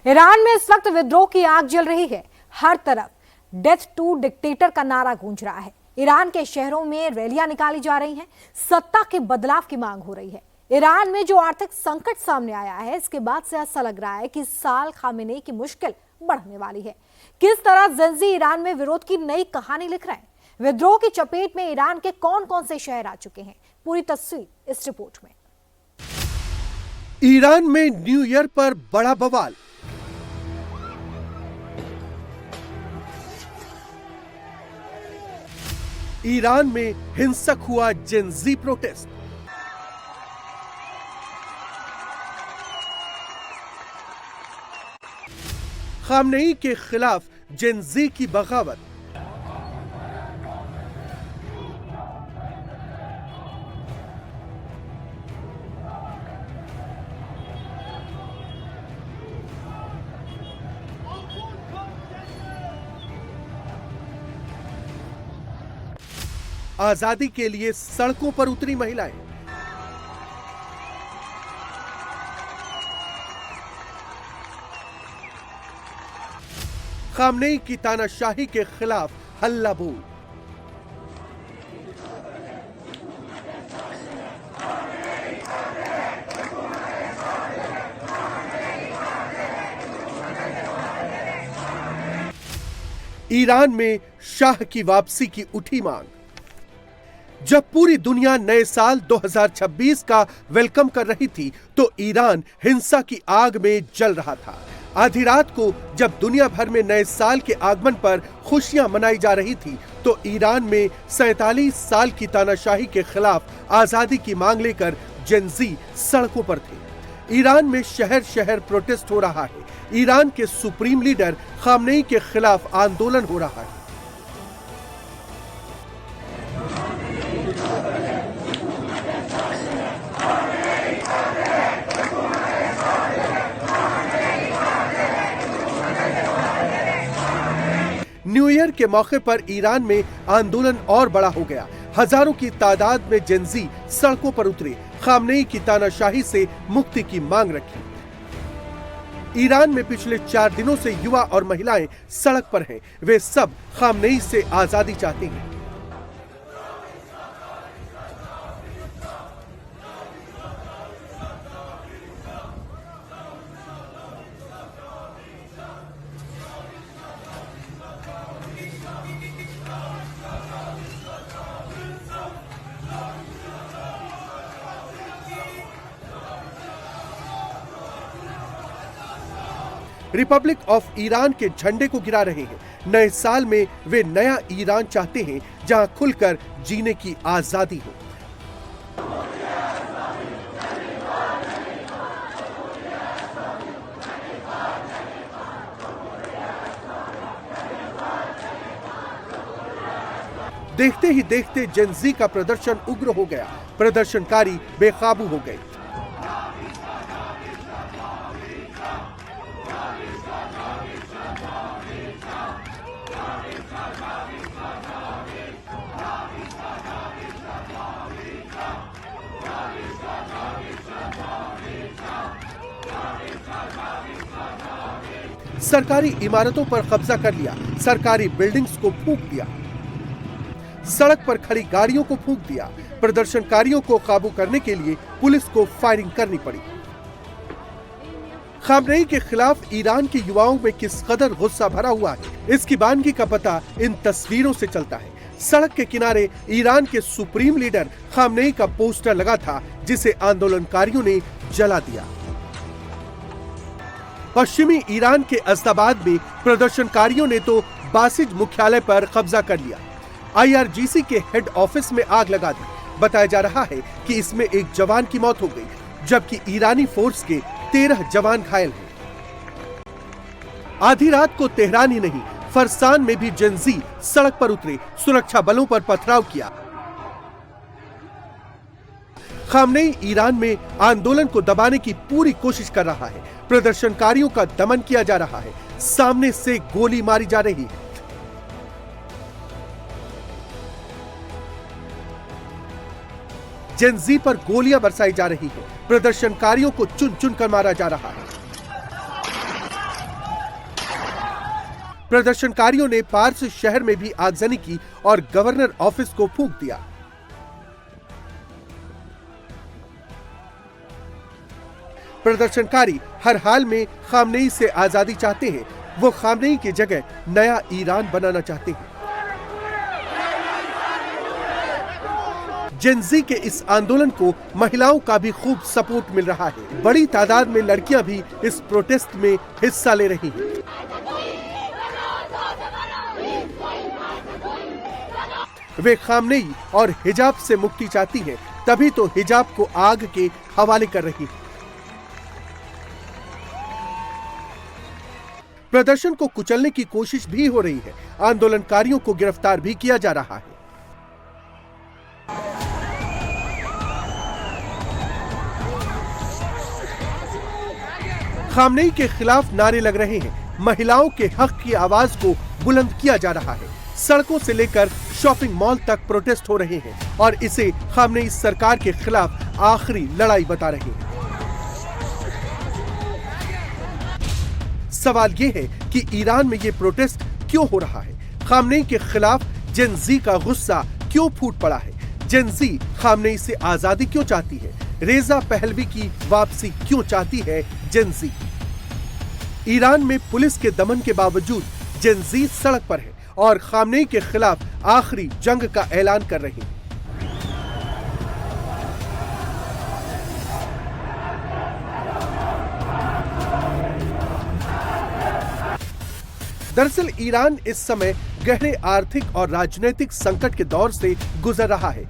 Iran में इस वक्त विद्रोह की आग जल रही है। हर तरफ डेथ टू डिक्टेटर का नारा गूंज रहा है। ईरान के शहरों में रैलियां निकाली जा रही हैं, सत्ता के बदलाव की मांग हो रही है। ईरान में जो आर्थिक संकट सामने आया है, इसके बाद से ऐसा लग रहा है कि इस साल खामेनेई की मुश्किल बढ़ने वाली है। किस तरह जेंजी ईरान में विरोध की नई कहानी लिख रहे हैं, विद्रोह की चपेट में ईरान के कौन कौन से शहर आ चुके हैं, पूरी तस्वीर इस रिपोर्ट में। ईरान में न्यू ईयर पर बड़ा बवाल। ईरान में हिंसक हुआ जेंजी प्रोटेस्ट। खामनेई के खिलाफ जेंजी की बगावत। आजादी के लिए सड़कों पर उतरी महिलाएं। खामनेई की तानाशाही के खिलाफ हल्ला बोल। ईरान में शाह की वापसी की उठी मांग। जब पूरी दुनिया नए साल 2026 का वेलकम कर रही थी, तो ईरान हिंसा की आग में जल रहा था। आधी रात को जब दुनिया भर में नए साल के आगमन पर खुशियां मनाई जा रही थी, तो ईरान में 47 साल की तानाशाही के खिलाफ आजादी की मांग लेकर जेंजी सड़कों पर थे। ईरान में शहर शहर प्रोटेस्ट हो रहा है। ईरान के सुप्रीम लीडर खामनेई के खिलाफ आंदोलन हो रहा है। न्यू ईयर के मौके पर ईरान में आंदोलन और बड़ा हो गया। हजारों की तादाद में जेंजी सड़कों पर उतरे, खामनेई की तानाशाही से मुक्ति की मांग रखी। ईरान में पिछले 4 दिनों से युवा और महिलाएं सड़क पर हैं। वे सब खामनेई से आजादी चाहते हैं। रिपब्लिक ऑफ ईरान के झंडे को गिरा रहे हैं। नए साल में वे नया ईरान चाहते हैं, जहां खुलकर जीने की आजादी हो। देखते ही देखते जेंजी का प्रदर्शन उग्र हो गया। प्रदर्शनकारी बेकाबू हो गए। सरकारी इमारतों पर कब्जा कर लिया। सरकारी बिल्डिंग्स को फूंक दिया। सड़क पर खड़ी गाड़ियों को फूंक दिया। प्रदर्शनकारियों को काबू करने के लिए पुलिस को फायरिंग करनी पड़ी। खामनेई के खिलाफ ईरान के युवाओं में किस कदर गुस्सा भरा हुआ है, इसकी बानगी का पता इन तस्वीरों से चलता है। सड़क के किनारे ईरान के सुप्रीम लीडर खामनेई का पोस्टर लगा था, जिसे आंदोलनकारियों ने जला दिया। पश्चिमी ईरान के अस्तबाद में प्रदर्शनकारियों ने तो बासिज मुख्यालय पर कब्जा कर लिया। IRGC के हेड ऑफिस में आग लगा दी। बताया जा रहा है कि इसमें एक जवान की मौत हो गई, जबकि ईरानी फोर्स के 13 जवान घायल हैं। आधी रात को तेहरान ही नहीं, फरसान में भी जेंजी सड़क पर उतरे, सुरक्षा बलों पर पथराव किया। खामनेई ईरान में आंदोलन को दबाने की पूरी कोशिश कर रहा है। प्रदर्शनकारियों का दमन किया जा रहा है। सामने से गोली मारी जा रही है। जेन-जी पर गोलियां बरसाई जा रही है। प्रदर्शनकारियों को चुन चुन कर मारा जा रहा है। प्रदर्शनकारियों ने पार्स शहर में भी आगजनी की और गवर्नर ऑफिस को फूंक दिया। प्रदर्शनकारी हर हाल में खामनेई से आजादी चाहते हैं। वो खामनेई की जगह नया ईरान बनाना चाहते हैं। जेन-ज़ी के इस आंदोलन को महिलाओं का भी खूब सपोर्ट मिल रहा है। बड़ी तादाद में लड़कियां भी इस प्रोटेस्ट में हिस्सा ले रही हैं। वे खामनेई और हिजाब से मुक्ति चाहती हैं, तभी तो हिजाब को आग के हवाले कर रही है। प्रदर्शन को कुचलने की कोशिश भी हो रही है। आंदोलनकारियों को गिरफ्तार भी किया जा रहा है। खामनेई के खिलाफ नारे लग रहे हैं। महिलाओं के हक की आवाज को बुलंद किया जा रहा है। सड़कों से लेकर शॉपिंग मॉल तक प्रोटेस्ट हो रहे हैं और इसे खामनेई सरकार के खिलाफ आखिरी लड़ाई बता रहे हैं। सवाल यह है कि ईरान में यह प्रोटेस्ट क्यों हो रहा है? खामनेई के खिलाफ जेन-ज़ी का गुस्सा क्यों फूट पड़ा है? जेन-ज़ी खामनेई से आजादी क्यों चाहती है? रेजा पहलवी की वापसी क्यों चाहती है जेन-ज़ी? ईरान में पुलिस के दमन के बावजूद जेन-ज़ी सड़क पर है और खामनेई के खिलाफ आखिरी जंग का ऐलान कर रही है। दरअसल ईरान इस समय गहरे आर्थिक और राजनीतिक संकट के दौर से गुजर रहा है।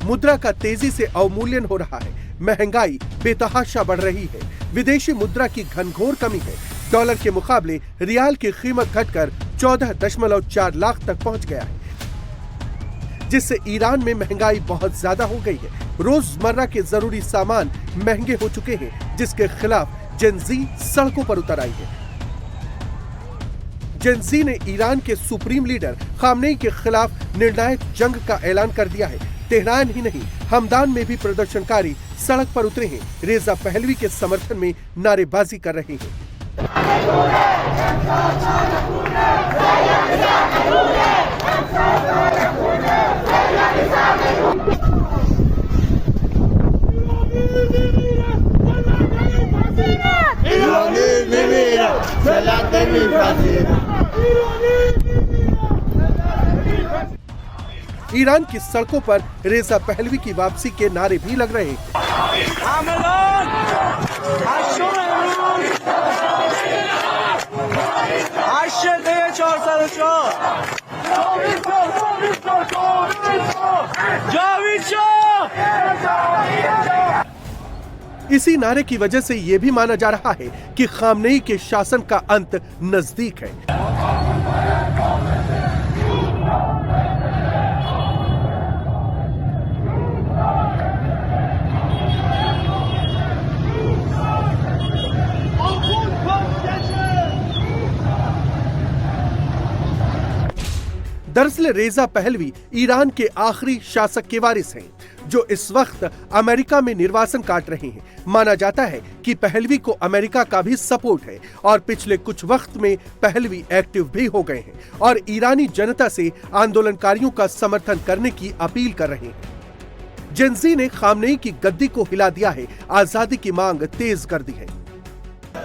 मुद्रा का तेजी से अवमूल्यन हो रहा है। महंगाई बेतहाशा बढ़ रही है। विदेशी मुद्रा की घनघोर कमी है। डॉलर के मुकाबले रियाल की कीमत घटकर 14.4 लाख तक पहुंच गया है, जिससे ईरान में महंगाई बहुत ज्यादा हो गई है। रोजमर्रा के जरूरी सामान महंगे हो चुके हैं, जिसके खिलाफ जेन-ज़ी सड़कों पर उतर आई है। जेन-ज़ी ने ईरान के सुप्रीम लीडर खामनेई के खिलाफ निर्णायक जंग का ऐलान कर दिया है। तेहरान ही नहीं, हमदान में भी प्रदर्शनकारी सड़क पर उतरे हैं। रेजा पहलवी के समर्थन में नारेबाजी कर रहे हैं। ईरान की सड़कों पर रेजा पहलवी की वापसी के नारे भी लग रहे हैं। इसी नारे की वजह से यह भी माना जा रहा है कि खामनेई के शासन का अंत नजदीक है। दरअसल रेजा पहलवी ईरान के आखिरी शासक के वारिस हैं, जो इस वक्त अमेरिका में निर्वासन काट रहे हैं। माना जाता है कि पहलवी को अमेरिका का भी सपोर्ट है और पिछले कुछ वक्त में पहलवी एक्टिव भी हो गए हैं और ईरानी जनता से आंदोलनकारियों का समर्थन करने की अपील कर रहे हैं। जेन-ज़ी ने खामनेई की गद्दी को हिला दिया है। आजादी की मांग तेज कर दी है।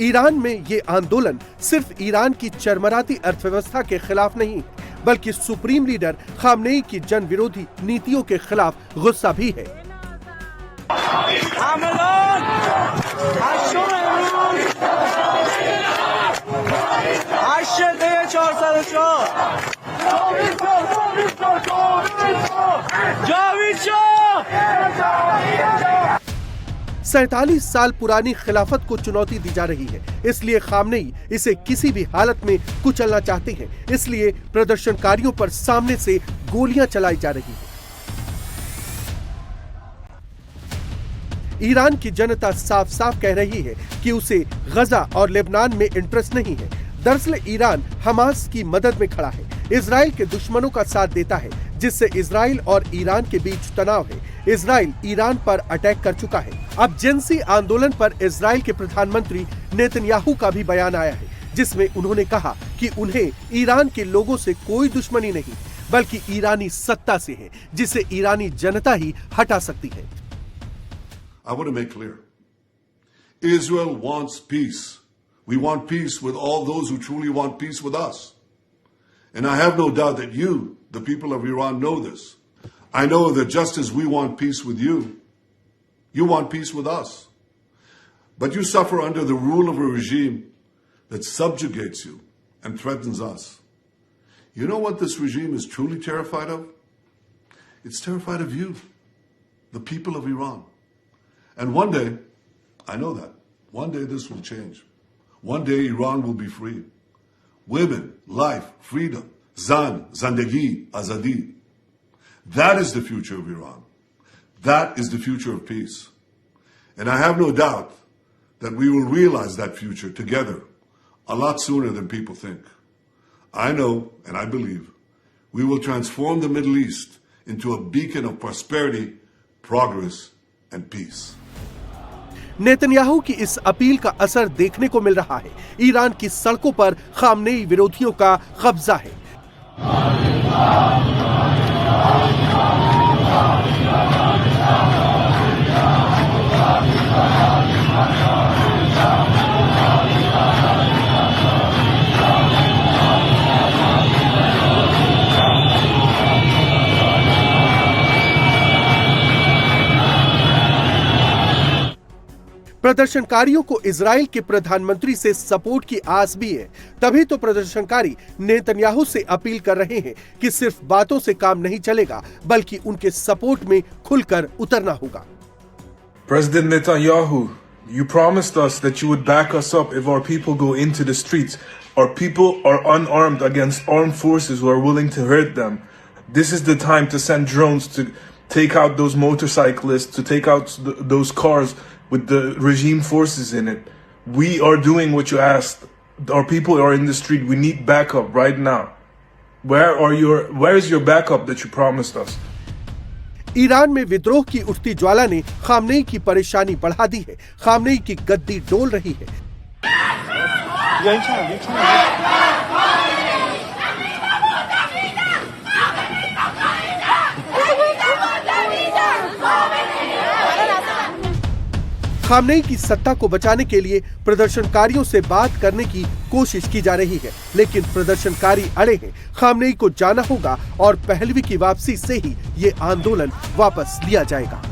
ईरान में ये आंदोलन सिर्फ ईरान की चरमराती अर्थव्यवस्था के खिलाफ नहीं, बल्कि सुप्रीम लीडर खामनेई की जन विरोधी नीतियों के खिलाफ गुस्सा भी है। सैतालीस साल पुरानी खिलाफत को चुनौती दी जा रही है, इसलिए खामनेई इसे किसी भी हालत में कुचलना चाहते हैं। इसलिए प्रदर्शनकारियों पर सामने से गोलियां चलाई जा रही है। ईरान की जनता साफ साफ कह रही है कि उसे गजा और लेबनान में इंटरेस्ट नहीं है। दरअसल ईरान हमास की मदद में खड़ा है, इजराइल के दुश्मनों का साथ देता है, जिससे इजराइल और ईरान के बीच तनाव है। इजराइल ईरान पर अटैक कर चुका है। अब जिनसी आंदोलन पर इजराइल के प्रधानमंत्री नेतन्याहू का भी बयान आया है, जिसमें उन्होंने कहा कि उन्हें ईरान के लोगों से कोई दुश्मनी नहीं, बल्कि ईरानी सत्ता से है, जिसे ईरानी जनता ही हटा सकती है। I want to make clear, Israel wants peace. We want peace with all those who truly want peace with us. And I have no doubt that you, the people of Iran, know this. I know that just as we want peace with you, you want peace with us. But you suffer under the rule of a regime that subjugates you and threatens us. You know what this regime is truly terrified of? It's terrified of you, the people of Iran. And one day, I know that, one day this will change. One day Iran will be free. Women, life, freedom, zan, zandagi, azadi. That is the future of Iran. That is the future of peace. And I have no doubt that we will realize that future together a lot sooner than people think. I know and I believe we will transform the Middle East into a beacon of prosperity, progress, and peace. Netanyahu की इस appeal का असर देखने को मिल रहा है। Iran की सड़कों पर खामनेई विरोधियों का कब्जा है। प्रदर्शनकारियों को इजराइल के प्रधानमंत्री से सपोर्ट की आस भी है। तभी तो प्रदर्शनकारी नेतन्याहू से अपील कर रहे हैं कि सिर्फ बातों से काम नहीं चलेगा, बल्कि उनके सपोर्ट में खुलकर उतरना होगा। President Netanyahu, you promised us that you would back us up if our people go into the streets. Our people are unarmed against armed forces who are willing to hurt them. This is the time to send drones to take out those motorcyclists, to take out those cars with the regime forces in it. We are doing what you asked. Our people are in the street. We need backup right now. Where is your backup that you promised us? Iran में विद्रोह की उठती ज्वाला ने Khamenei की परेशानी बढ़ा दी है। Khamenei की गद्दी डोल रही है। खामनेई की सत्ता को बचाने के लिए प्रदर्शनकारियों से बात करने की कोशिश की जा रही है, लेकिन प्रदर्शनकारी अड़े हैं। खामनेई को जाना होगा और पहलवी की वापसी से ही ये आंदोलन वापस लिया जाएगा।